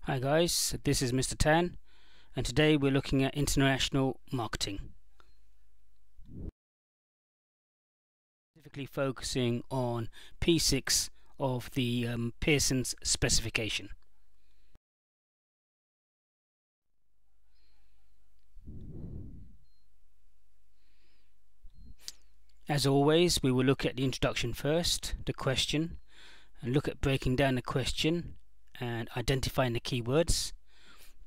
Hi guys, this is Mr. Tan, and today we're looking at international marketing, specifically focusing on P6 of the Pearson's specification. As always, we will look at the introduction first, the question, and look at breaking down the question and identifying the keywords.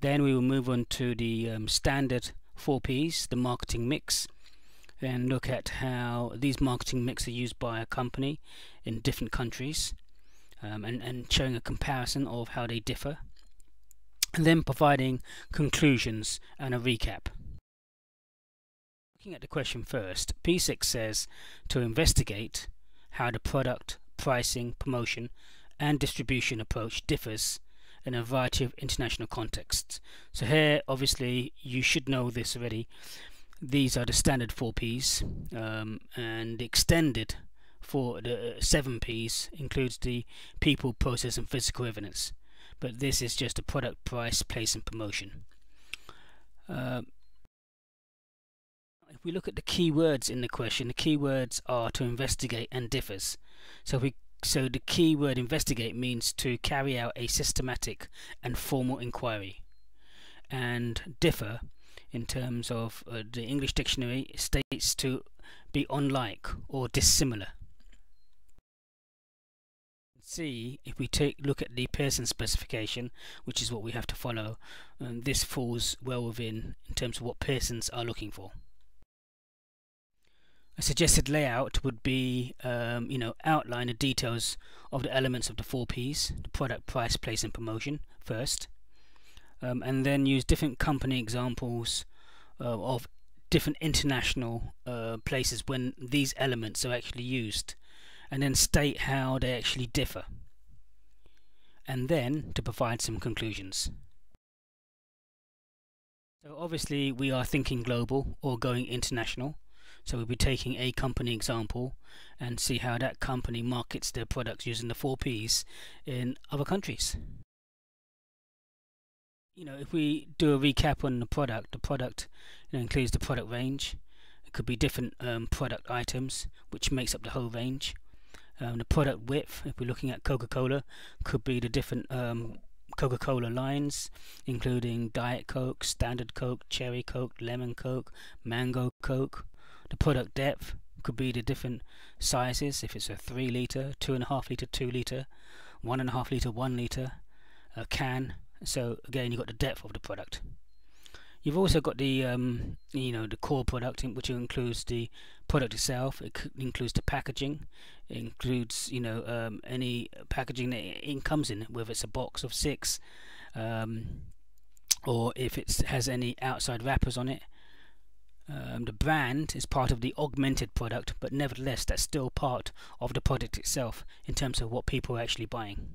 Then we will move on to the standard 4 Ps, the marketing mix, and look at how these marketing mix are used by a company in different countries, and showing a comparison of how they differ, and then providing conclusions and a recap. Looking at the question first, P6 says to investigate how the product, pricing, promotion and distribution approach differs in a variety of international contexts. So here obviously you should know this already. These are the standard 4 Ps, and the extended for the 7 Ps includes the people, process and physical evidence, but this is just a product, price, place and promotion. If we look at the keywords in the question, the keywords are to investigate and differs. So the keyword investigate means to carry out a systematic and formal inquiry, and differ in terms of the English dictionary states to be unlike or dissimilar. See, if we look at the Pearson specification, which is what we have to follow, this falls well within in terms of what Pearsons are looking for. A suggested layout would be, outline the details of the elements of the 4 Ps, the product, price, place and promotion first, and then use different company examples of different international places when these elements are actually used, and then state how they actually differ, and then to provide some conclusions. So obviously we are thinking global or going international. So we'll be taking a company example and see how that company markets their products using the 4 Ps in other countries. If we do a recap on the product includes the product range. It could be different product items, which makes up the whole range. The product width, if we're looking at Coca-Cola, could be the different Coca-Cola lines, including Diet Coke, Standard Coke, Cherry Coke, Lemon Coke, Mango Coke. The product depth could be the different sizes, if it's a 3 litre, 2.5 litre, 2 litre, 1.5 litre, 1 litre, a can. So again, you've got the depth of the product. You've also got the the core product, which includes the product itself. It includes the packaging. It includes any packaging that it comes in, whether it's a box of 6, or if it has any outside wrappers on it. The brand is part of the augmented product, but nevertheless that's still part of the product itself in terms of what people are actually buying.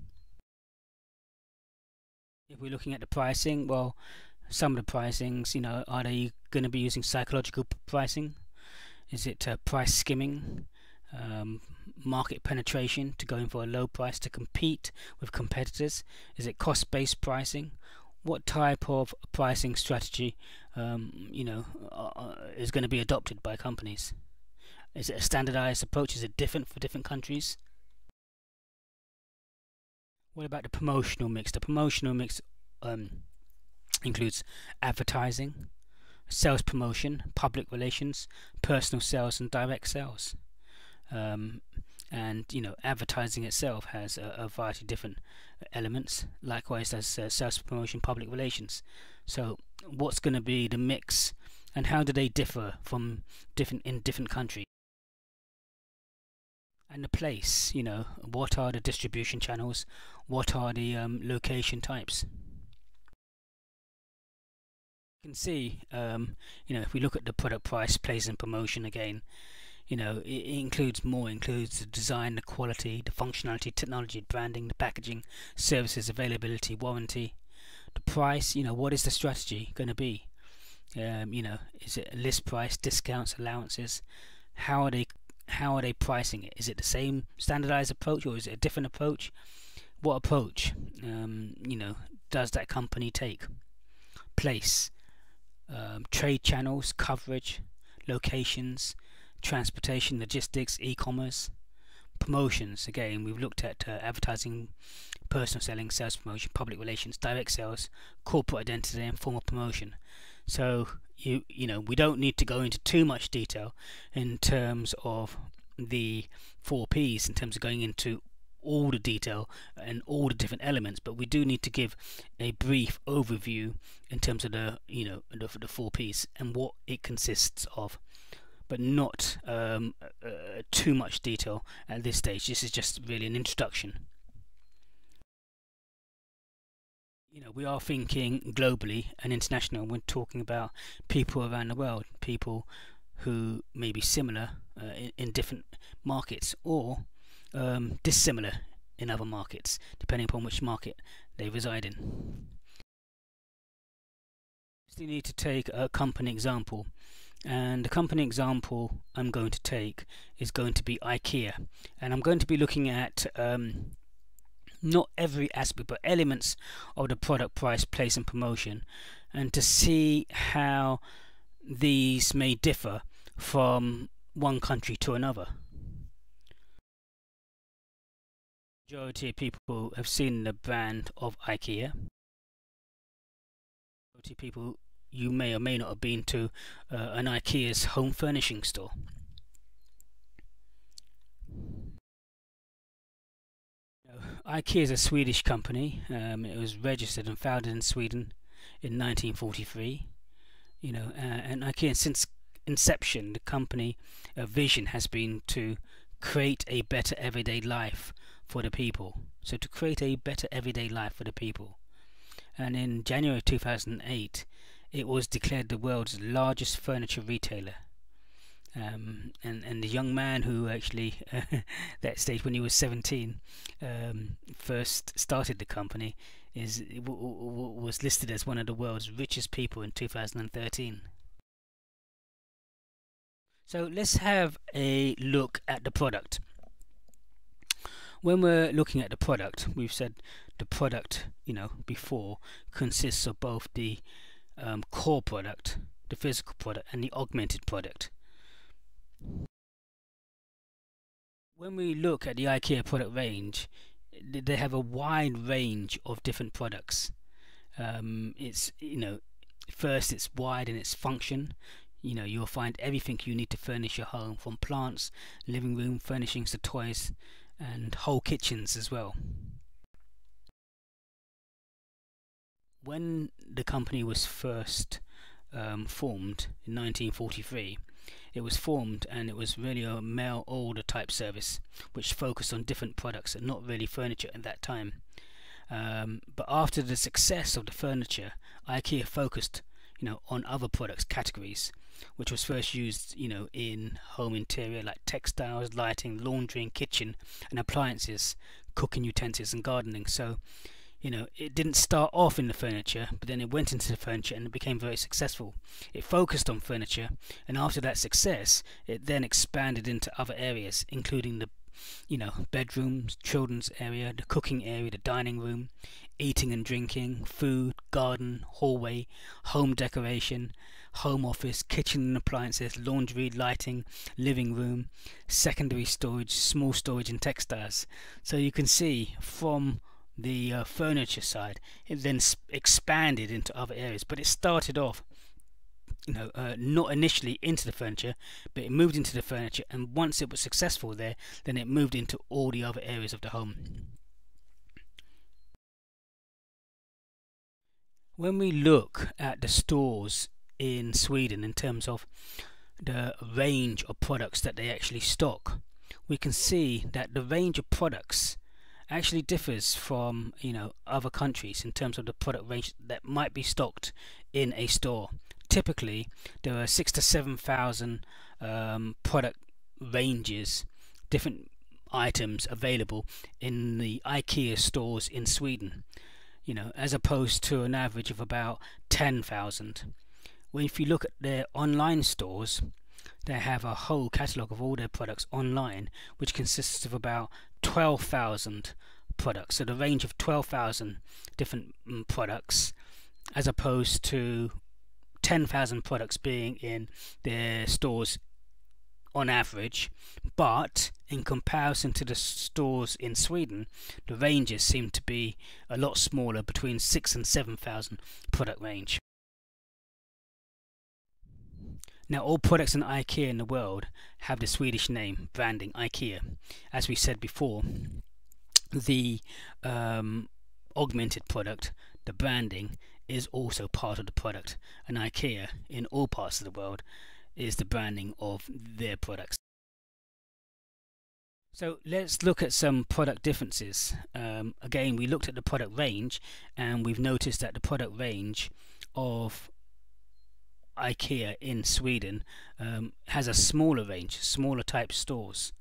If we're looking at the pricing, well, some of the pricings, are they going to be using psychological pricing? Is it price skimming, market penetration to go in for a low price to compete with competitors? Is it cost-based pricing? What type of pricing strategy is going to be adopted by companies? Is it a standardized approach? Is it different for different countries? What about the promotional mix? The promotional mix includes advertising, sales promotion, public relations, personal sales and direct sales. And advertising itself has a variety of different elements. Likewise, there's sales promotion, public relations. So what's going to be the mix, and how do they differ from different countries? And the place, what are the distribution channels? What are the location types? You can see, if we look at the product, price, place and promotion again, it includes the design, the quality, the functionality, technology, branding, the packaging, services, availability, warranty. The price, what is the strategy going to be? Is it a list price, discounts, allowances? How are they pricing it? Is it the same standardized approach, or is it a different approach? What approach does that company take place? Trade channels, coverage, locations, transportation, logistics, e-commerce, promotions. Again, we've looked at advertising, personal selling, sales promotion, public relations, direct sales, corporate identity, and formal promotion. So you know, we don't need to go into too much detail in terms of the 4 Ps, in terms of going into all the detail and all the different elements, but we do need to give a brief overview in terms of the the 4 Ps and what it consists of, but not too much detail at this stage. This is just really an introduction. We are thinking globally and international. We're talking about people around the world, people who may be similar in different markets, or dissimilar in other markets, depending upon which market they reside in. So you need to take a company example, and the company example I'm going to take is going to be IKEA, and I'm going to be looking at not every aspect but elements of the product, price, place and promotion, and to see how these may differ from one country to another. Majority of people have seen the brand of IKEA. Majority of people, you may or may not have been to an IKEA's home furnishing store. IKEA is a Swedish company. It was registered and founded in Sweden in 1943. And IKEA, since inception, the company vision has been to create a better everyday life for the people. So to create a better everyday life for the people. And in January 2008, it was declared the world's largest furniture retailer. And the young man who actually that stage, when he was 17, first started the company, was listed as one of the world's richest people in 2013. So let's have a look at the product. When we're looking at the product, we've said the product, before, consists of both the core product, the physical product, and the augmented product. When we look at the IKEA product range, they have a wide range of different products. It's first, it's wide in its function. You'll find everything you need to furnish your home, from plants, living room furnishings to toys, and whole kitchens as well. When the company was first formed in 1943, it was formed, and it was really a mail order type service which focused on different products and not really furniture at that time. But after the success of the furniture, IKEA focused on other products categories, which was first used in home interior, like textiles, lighting, laundry and kitchen and appliances, cooking utensils and gardening. So it didn't start off in the furniture, but then it went into the furniture and it became very successful. It focused on furniture, and after that success, it then expanded into other areas, including the bedrooms, children's area, the cooking area, the dining room, eating and drinking, food, garden, hallway, home decoration, home office, kitchen and appliances, laundry, lighting, living room, secondary storage, small storage and textiles. So you can see from the furniture side, it then expanded into other areas, but it started off not initially into the furniture, but it moved into the furniture, and once it was successful there, then it moved into all the other areas of the home. When we look at the stores in Sweden in terms of the range of products that they actually stock, we can see that the range of products actually differs from other countries in terms of the product range that might be stocked in a store. Typically, there are 6,000 to 7,000 product ranges, different items available in the IKEA stores in Sweden, as opposed to an average of about 10,000. Well, if you look at their online stores, they have a whole catalogue of all their products online, which consists of about 12,000 products, so the range of 12,000 different products, as opposed to 10,000 products being in their stores on average. But in comparison to the stores in Sweden, the ranges seem to be a lot smaller, between 6,000 and 7,000 product range. Now, all products in IKEA in the world have the Swedish name branding IKEA. As we said before, the augmented product, the branding, is also part of the product, and IKEA in all parts of the world is the branding of their products. So let's look at some product differences. Again, we looked at the product range, and we've noticed that the product range of IKEA in Sweden has a smaller range, smaller type stores,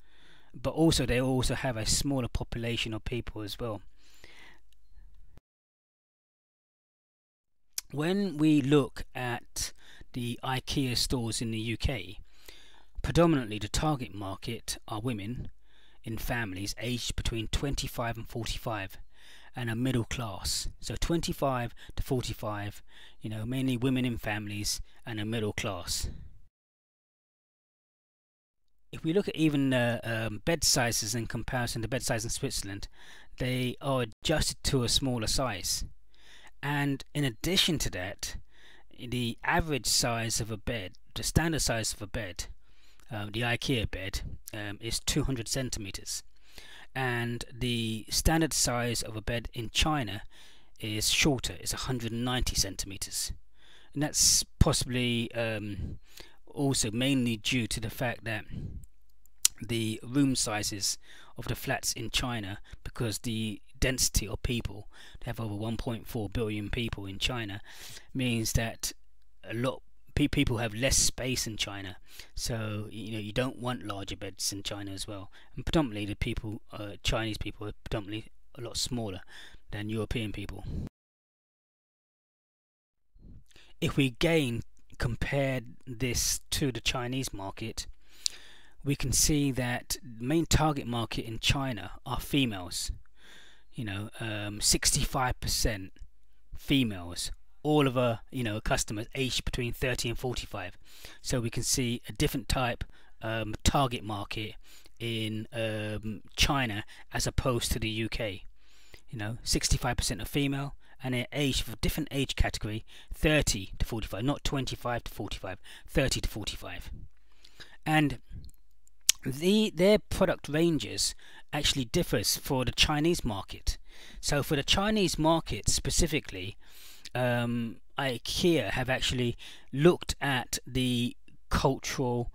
but also they also have a smaller population of people as well. When we look at the IKEA stores in the UK, predominantly the target market are women in families aged between 25 and 45, and a middle class. So 25 to 45, mainly women in families and a middle class. If we look at even bed sizes in comparison to bed size in Switzerland, they are adjusted to a smaller size. And in addition to that, the average size of a bed, the standard size of a bed, the IKEA bed, is 200 centimeters, and the standard size of a bed in China is shorter, it's 190 centimeters, and that's possibly also mainly due to the fact that the room sizes of the flats in China, because the density of people, they have over 1.4 billion people in China, means that a lot people have less space in China. So you don't want larger beds in China as well, and predominantly the people, Chinese people, are predominantly a lot smaller than European people. If we again compare this to the Chinese market, we can see that the main target market in China are females. 65% females, all of our customers aged between 30 and 45. So we can see a different type target market in China as opposed to the UK. 65% are female, and they're aged for a different age category, 30 to 45, not 25 to 45, 30 to 45. And their product ranges actually differs for the Chinese market. So for the Chinese market specifically, IKEA have actually looked at the cultural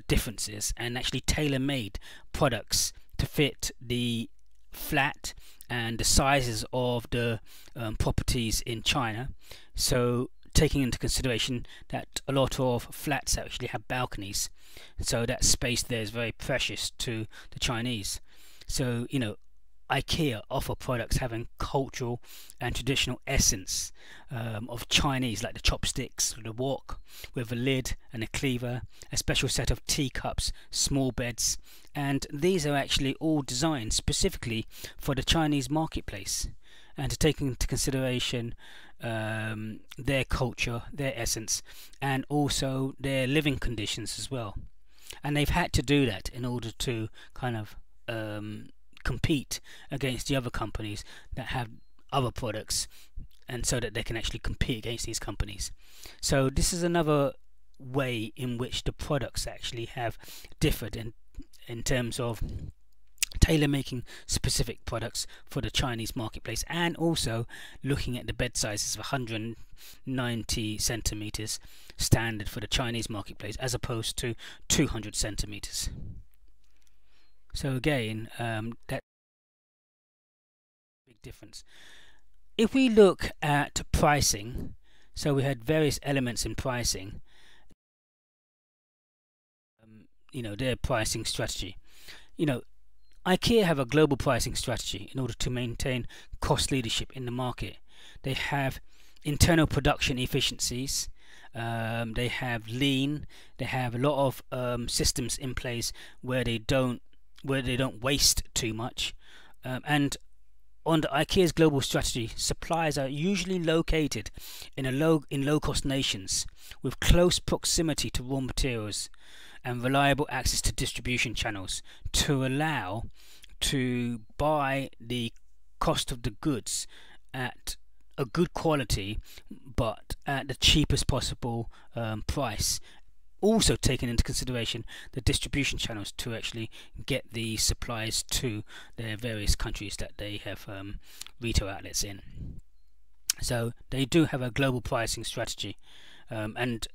differences and actually tailor-made products to fit the flat and the sizes of the properties in China. So taking into consideration that a lot of flats actually have balconies, so that space there is very precious to the Chinese. So IKEA offer products having cultural and traditional essence of Chinese, like the chopsticks, the wok with a lid and a cleaver, a special set of teacups, small beds, and these are actually all designed specifically for the Chinese marketplace, and to take into consideration their culture, their essence, and also their living conditions as well. And they've had to do that in order to kind of compete against the other companies that have other products, and so that they can actually compete against these companies. So this is another way in which the products actually have differed in terms of tailor-making specific products for the Chinese marketplace, and also looking at the bed sizes of 190 centimeters standard for the Chinese marketplace as opposed to 200 centimeters. So again, that's a big difference. If we look at pricing, so we had various elements in pricing, their pricing strategy. IKEA have a global pricing strategy in order to maintain cost leadership in the market. They have internal production efficiencies, they have lean, they have a lot of systems in place where they don't waste too much, and under IKEA's global strategy, suppliers are usually located in low-cost nations with close proximity to raw materials and reliable access to distribution channels to allow to buy the cost of the goods at a good quality but at the cheapest possible price, also taking into consideration the distribution channels to actually get the supplies to their various countries that they have retail outlets in. So they do have a global pricing strategy, and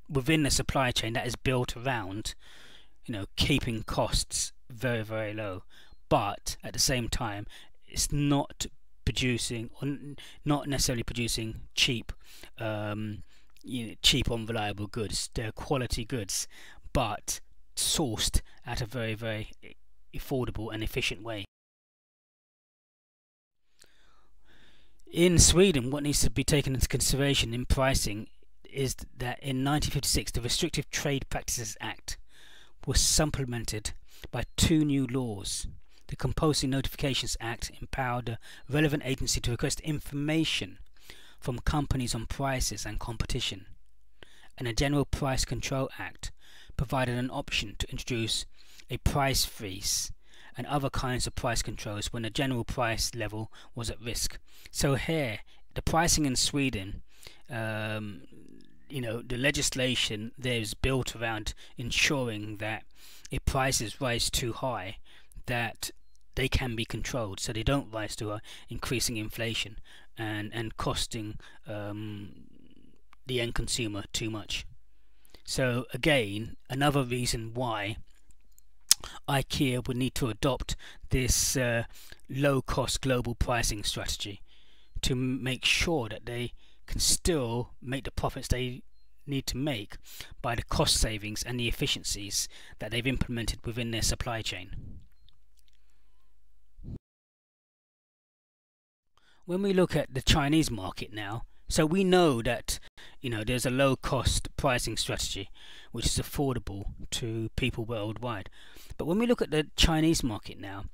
within the supply chain that is built around, keeping costs very, very low, but at the same time it's not producing, or not necessarily producing cheap unreliable goods. They're quality goods but sourced at a very, very affordable and efficient way. In Sweden, what needs to be taken into consideration in pricing is that in 1956 the Restrictive Trade Practices Act was supplemented by 2 new laws. The Compulsory Notifications Act empowered the relevant agency to request information from companies on prices and competition, and the General Price Control Act provided an option to introduce a price freeze and other kinds of price controls when the general price level was at risk. So here, the pricing in Sweden, the legislation there is built around ensuring that if prices rise too high, that they can be controlled so they don't rise to increasing inflation and costing the end consumer too much. So again, another reason why IKEA would need to adopt this low-cost global pricing strategy to make sure that they can still make the profits they need to make by the cost savings and the efficiencies that they've implemented within their supply chain. When we look at the Chinese market now, so we know that there's a low-cost pricing strategy which is affordable to people worldwide. But when we look at the Chinese market now,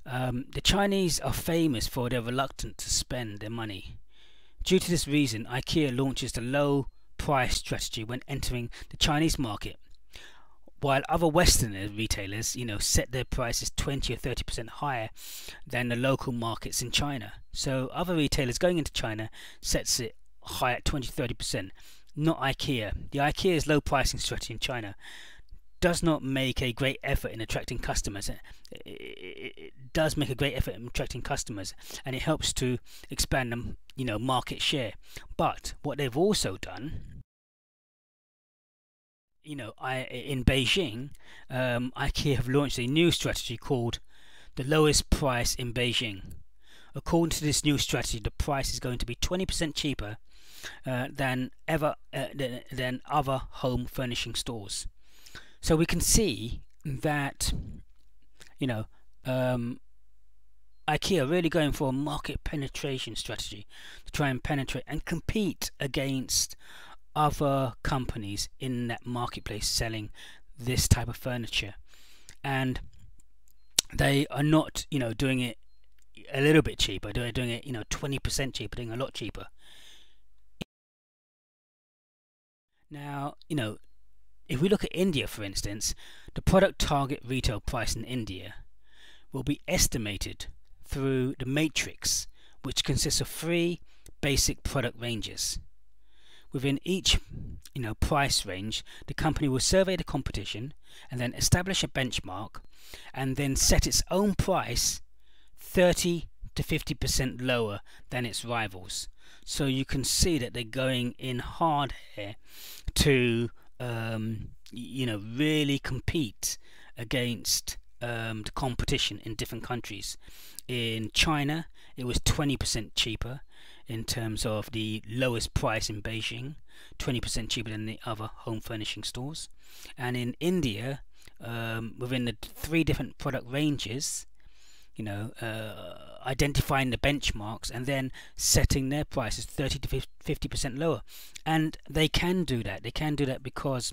the Chinese are famous for their reluctance to spend their money. Due to this reason, IKEA launches the low price strategy when entering the Chinese market, while other Western retailers, set their prices 20 or 30% higher than the local markets in China. So other retailers going into China sets it high at 20-30%, not IKEA. The IKEA's low pricing strategy in China does not make a great effort in attracting customers. It does make a great effort in attracting customers, and it helps to expand them, market share. But what they've also done, in Beijing, IKEA have launched a new strategy called the lowest price in Beijing. According to this new strategy, the price is going to be 20% cheaper than other home furnishing stores. So we can see that IKEA are really going for a market penetration strategy to try and penetrate and compete against other companies in that marketplace selling this type of furniture. And they are not doing it a little bit cheaper, they're doing it 20% cheaper, doing a lot cheaper. Now if we look at India, for instance, the product target retail price in India will be estimated through the matrix, which consists of 3 basic product ranges. Within each price range, the company will survey the competition and then establish a benchmark and then set its own price 30 to 50% lower than its rivals. So you can see that they're going in hard here to really compete against the competition in different countries. In China, it was 20% cheaper in terms of the lowest price in Beijing, 20% cheaper than the other home furnishing stores. And in India, within the 3 different product ranges, identifying the benchmarks and then setting their prices 30 to 50% lower. And they can do that. They can do that because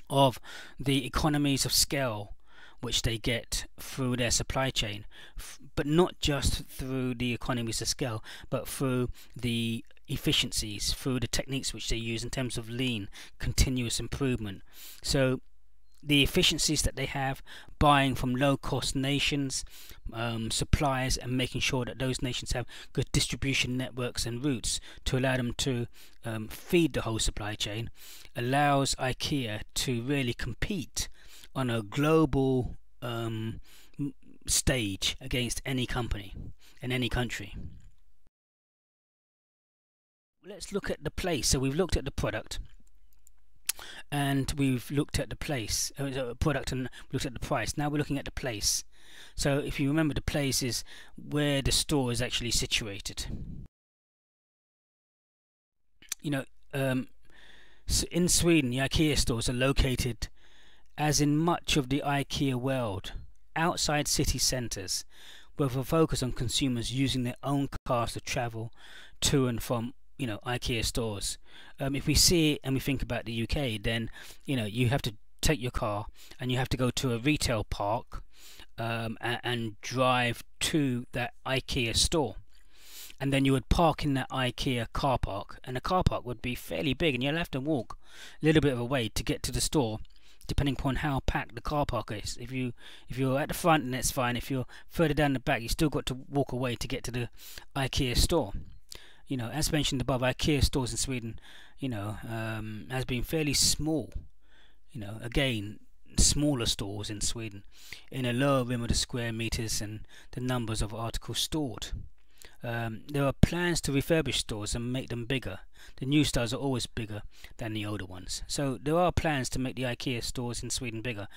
of the economies of scale which they get through their supply chain, but not just through the economies of scale, but through the efficiencies, through the techniques which they use in terms of lean, continuous improvement. So the efficiencies that they have, buying from low-cost nations, suppliers, and making sure that those nations have good distribution networks and routes to allow them to feed the whole supply chain, allows IKEA to really compete on a global stage against any company in any country. Let's look at the place. So we've looked at the product, and we've looked at the place, product, and looked at the price. Now we're looking at the place. So if you remember, the place is where the store is actually situated. So in Sweden, the IKEA stores are located, as in much of the IKEA world, outside city centres, with a focus on consumers using their own cars to travel to and from IKEA stores. If we see it and we think about the UK, then you have to take your car and you have to go to a retail park and drive to that IKEA store, and then you would park in that IKEA car park, and the car park would be fairly big, and you'll have to walk a little bit of a way to get to the store, depending upon how packed the car park is. If you're at the front, then it's fine. If you're further down the back, you still got to walk away to get to the IKEA store. As mentioned above, IKEA stores in Sweden, has been fairly small. Again, smaller stores in Sweden, in a lower rim of the square meters and the numbers of articles stored. There are plans to refurbish stores and make them bigger. The new stores are always bigger than the older ones. So there are plans to make the IKEA stores in Sweden bigger,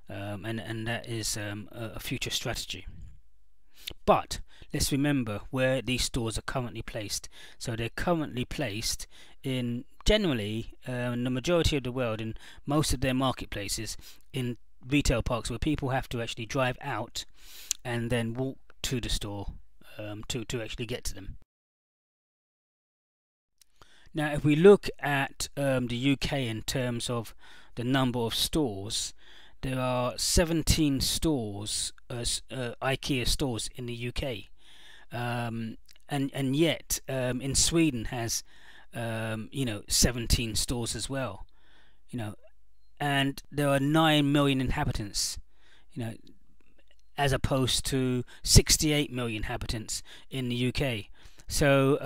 and that is a future strategy. But let's remember where these stores are currently placed. So they're currently placed in, generally, in the majority of the world, in most of their marketplaces, in retail parks where people have to actually drive out and then walk to the store to actually get to them. Now, if we look at the UK in terms of the number of stores, there are 17 stores, IKEA stores in the UK, and yet in Sweden has 17 stores as well. And there are 9 million inhabitants, as opposed to 68 million inhabitants in the UK. So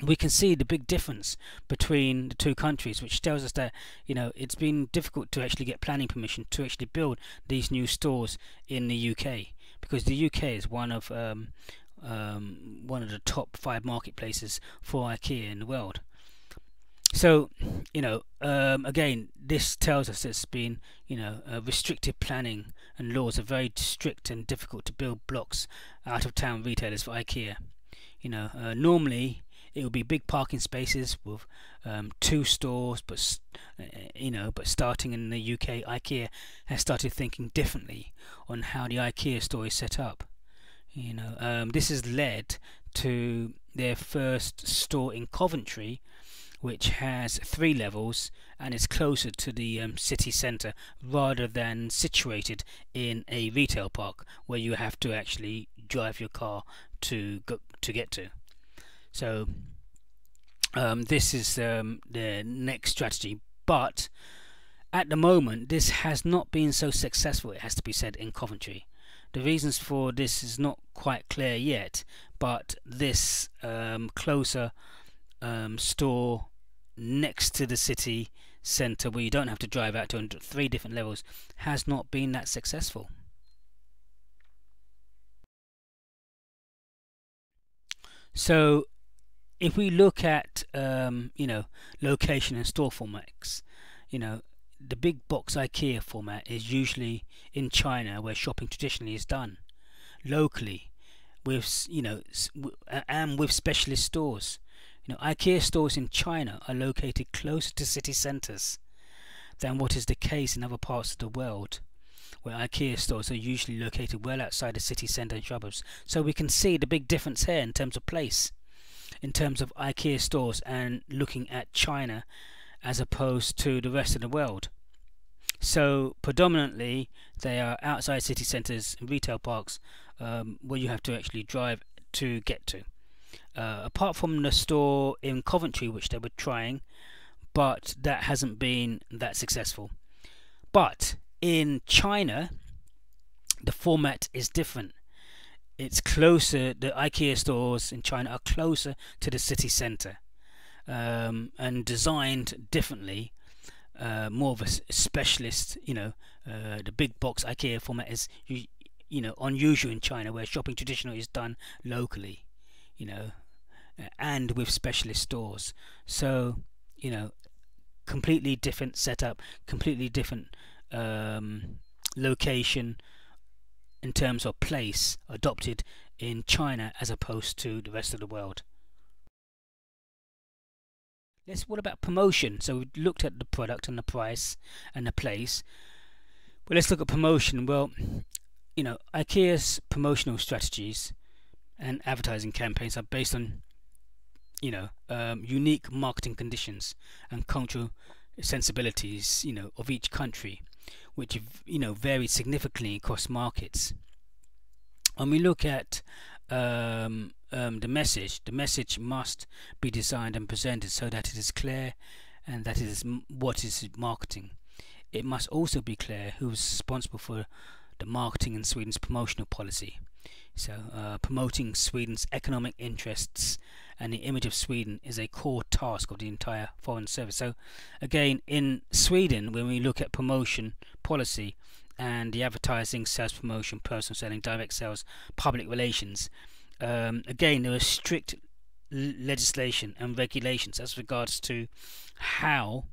we can see the big difference between the two countries, which tells us that it's been difficult to actually get planning permission to actually build these new stores in the UK, because the UK is one of the top 5 marketplaces for IKEA in the world. So again, this tells us it's been restrictive planning and laws are very strict and difficult to build blocks out of town retailers for IKEA. Normally it would be big parking spaces with 2 stores, but starting in the UK, IKEA has started thinking differently on how the IKEA store is set up. This has led to their first store in Coventry, which has 3 levels and is closer to the city centre rather than situated in a retail park where you have to actually drive your car to get to. So this is the next strategy, but at the moment this has not been so successful, it has to be said, in Coventry. The reasons for this is not quite clear yet, but this closer store next to the city centre, where you don't have to drive out to 3 different levels, has not been that successful. So if we look at location and store formats, the big box IKEA format is usually in China, where shopping traditionally is done locally, with and with specialist stores. IKEA stores in China are located closer to city centres than what is the case in other parts of the world, where IKEA stores are usually located well outside the city centre and suburbs. So we can see the big difference here in terms of place, in terms of IKEA stores, and looking at China as opposed to the rest of the world. So predominantly they are outside city centres and retail parks, where you have to actually drive to get to. Apart from the store in Coventry, which they were trying, but that hasn't been that successful. But in China, the format is different. It's closer, the IKEA stores in China are closer to the city centre, and designed differently, more of a specialist, the big box IKEA format is unusual in China, where shopping traditionally is done locally, and with specialist stores. So completely different setup, completely different location in terms of place adopted in China as opposed to the rest of the world. What about promotion? So we looked at the product and the price and the place. Well, let's look at promotion. Well, IKEA's promotional strategies and advertising campaigns are based on unique marketing conditions and cultural sensibilities of each country, which vary significantly across markets. When we look at the message must be designed and presented so that it is clear and that it is what is marketing. It must also be clear who is responsible for the marketing in Sweden's promotional policy. So promoting Sweden's economic interests and the image of Sweden is a core task of the entire Foreign Service. So again, in Sweden, when we look at promotion policy and the advertising, sales promotion, personal selling, direct sales, public relations, again there is strict legislation and regulations as regards to how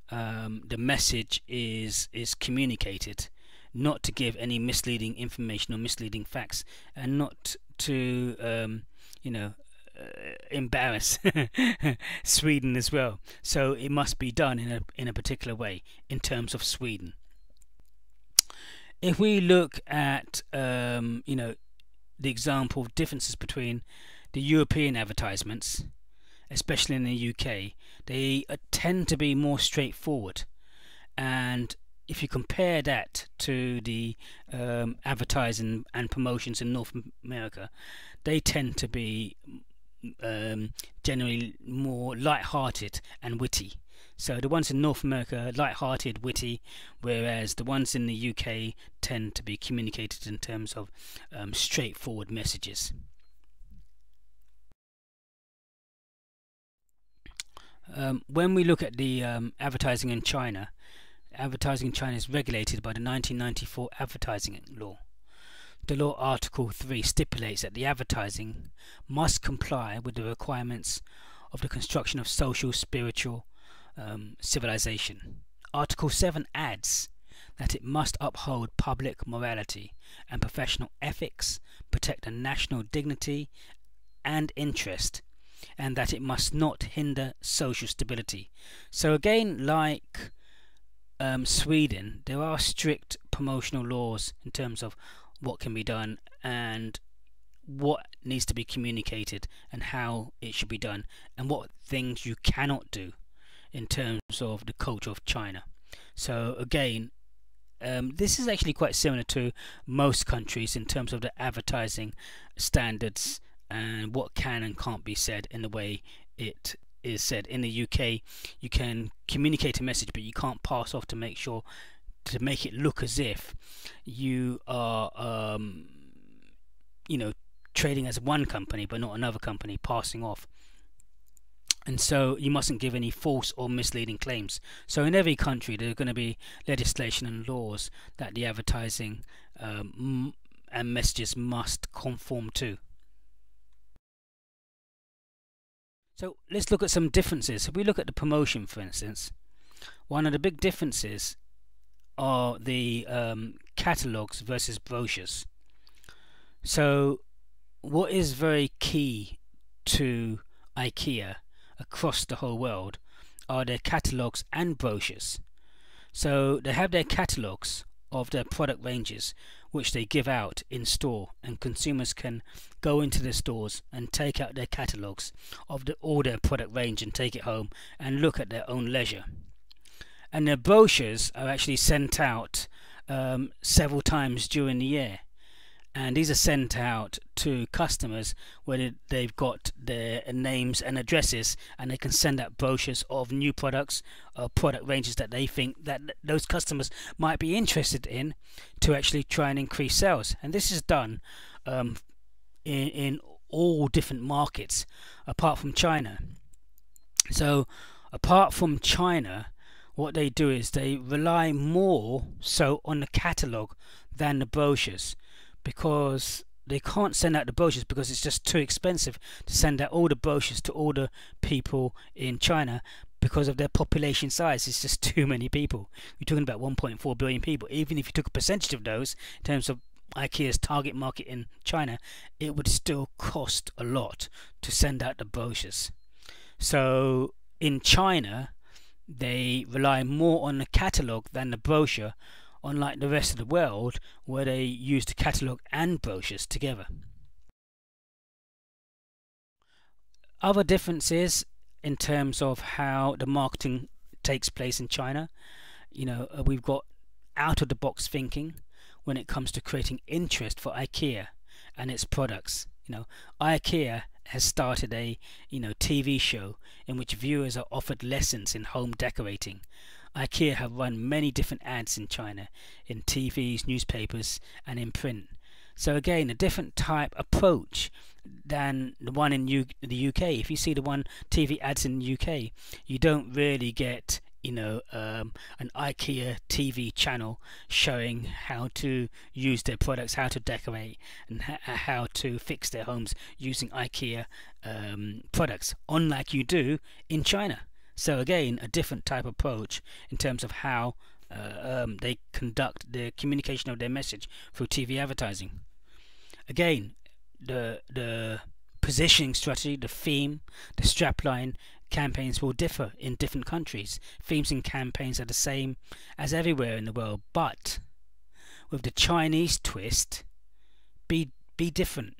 the message is communicated, not to give any misleading information or misleading facts, and not to embarrass Sweden as well. So it must be done in a particular way in terms of Sweden. If we look at the example of differences between the European advertisements, especially in the UK, they tend to be more straightforward, and if you compare that to the advertising and promotions in North America, they tend to be generally more light-hearted and witty. So the ones in North America are light-hearted, witty, whereas the ones in the UK tend to be communicated in terms of straightforward messages. When we look at the advertising in China is regulated by the 1994 advertising law. The law Article 3 stipulates that the advertising must comply with the requirements of the construction of social, spiritual civilization. Article 7 adds that it must uphold public morality and professional ethics, protect the national dignity and interest, and that it must not hinder social stability. So again, like Sweden, there are strict promotional laws in terms of what can be done and what needs to be communicated and how it should be done, and what things you cannot do in terms of the culture of China. So again, this is actually quite similar to most countries in terms of the advertising standards and what can and can't be said in the way it is said. In the UK, you can communicate a message, but you can't pass off to make it look as if you are trading as one company but not another company, passing off. And so you mustn't give any false or misleading claims. So in every country there are going to be legislation and laws that the advertising and messages must conform to. So let's look at some differences. If we look at the promotion, for instance, one of the big differences are the catalogues versus brochures. So what is very key to IKEA across the whole world are their catalogues and brochures. So they have their catalogues of their product ranges, which they give out in store, and consumers can go into the stores and take out their catalogues of all their product range and take it home and look at their own leisure. And the brochures are actually sent out several times during the year, and these are sent out to customers where they've got their names and addresses, and they can send out brochures of new products or product ranges that they think that those customers might be interested in, to actually try and increase sales. And this is done in all different markets apart from China. So apart from China, what they do is they rely more so on the catalogue than the brochures, because they can't send out the brochures because it's just too expensive to send out all the brochures to all the people in China because of their population size. It's just too many people. You're talking about 1.4 billion people. Even if you took a percentage of those in terms of IKEA's target market in China, it would still cost a lot to send out the brochures. So in China, they rely more on the catalogue than the brochure, unlike the rest of the world where they use the catalogue and brochures together. Other differences in terms of how the marketing takes place in China, we've got out of the box thinking when it comes to creating interest for IKEA and its products. IKEA has started a TV show in which viewers are offered lessons in home decorating. IKEA have run many different ads in China, in TVs, newspapers, and in print. So again, a different type approach than the one in the UK. If you see the one TV ads in the UK, you don't really get an IKEA TV channel showing how to use their products, how to decorate, and how to fix their homes using IKEA products, unlike you do in China. So again, a different type approach in terms of how they conduct the communication of their message through TV advertising. Again, the positioning strategy, the theme, the strapline campaigns will differ in different countries. Themes and campaigns are the same as everywhere in the world, but with the Chinese twist, be different,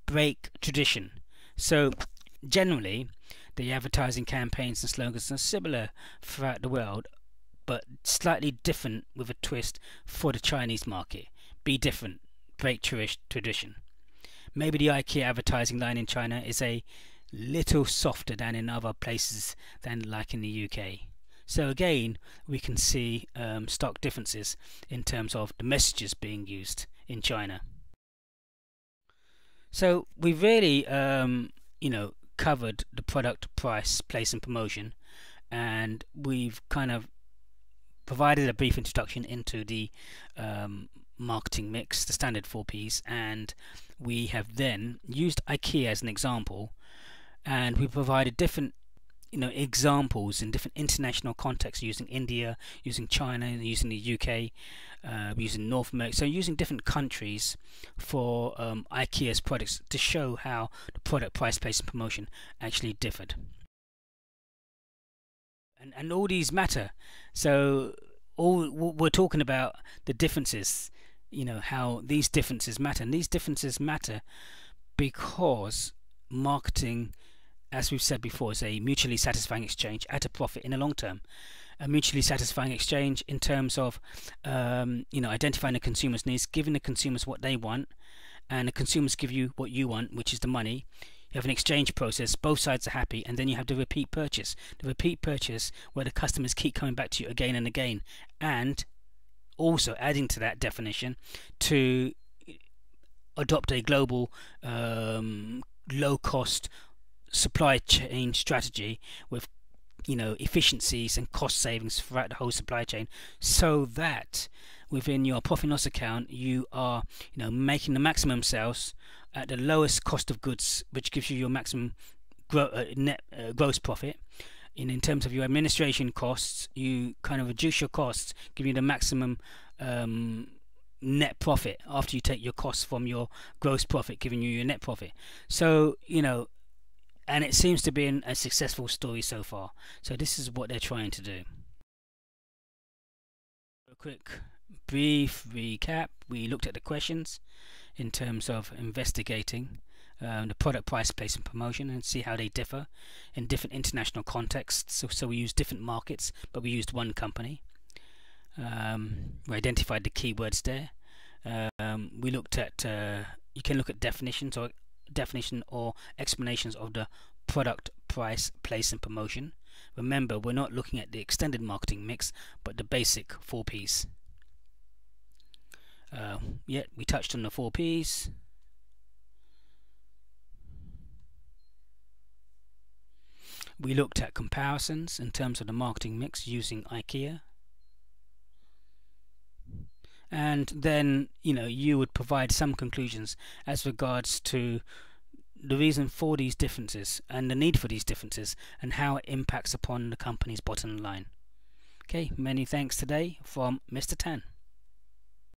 break tradition. So generally, the advertising campaigns and slogans are similar throughout the world, but slightly different with a twist for the Chinese market. Be different, break tradition. Maybe the IKEA advertising line in China is a little softer than in other places, than like in the UK. So again, we can see stark differences in terms of the messages being used in China. So we've really covered the product, price, place and promotion, and we've kind of provided a brief introduction into the marketing mix, the standard 4Ps, and we have then used IKEA as an example, and we provided different examples in different international contexts, using India, using China, using the UK, using North America, so using different countries for IKEA's products to show how the product, price, place and promotion actually differed. And all these matter. So all we're talking about the differences, how these differences matter. And these differences matter because marketing, as we've said before, is a mutually satisfying exchange at a profit in the long term. A mutually satisfying exchange in terms of identifying the consumer's needs, giving the consumers what they want, and the consumers give you what you want, which is the money. You have an exchange process, both sides are happy, and then you have the repeat purchase. The repeat purchase where the customers keep coming back to you again and again, and also adding to that definition to adopt a global low-cost supply chain strategy with efficiencies and cost savings throughout the whole supply chain, so that within your profit and loss account you are making the maximum sales at the lowest cost of goods, which gives you your maximum net gross profit. And in terms of your administration costs, you kind of reduce your costs, giving you the maximum net profit after you take your costs from your gross profit, giving you your net profit. So and it seems to be a successful story so far. So this is what they're trying to do. A quick brief recap. We looked at the questions in terms of investigating the product, price, place and promotion, and see how they differ in different international contexts. So we used different markets, but we used one company. We identified the keywords there. We looked at, you can look at definition or explanations of the product, price, place and promotion. Remember, we're not looking at the extended marketing mix, but the basic 4 Ps. Yeah, we touched on the 4 Ps. We looked at comparisons in terms of the marketing mix using IKEA. And then, you would provide some conclusions as regards to the reason for these differences and the need for these differences and how it impacts upon the company's bottom line. Okay, many thanks today from Mr. Tan.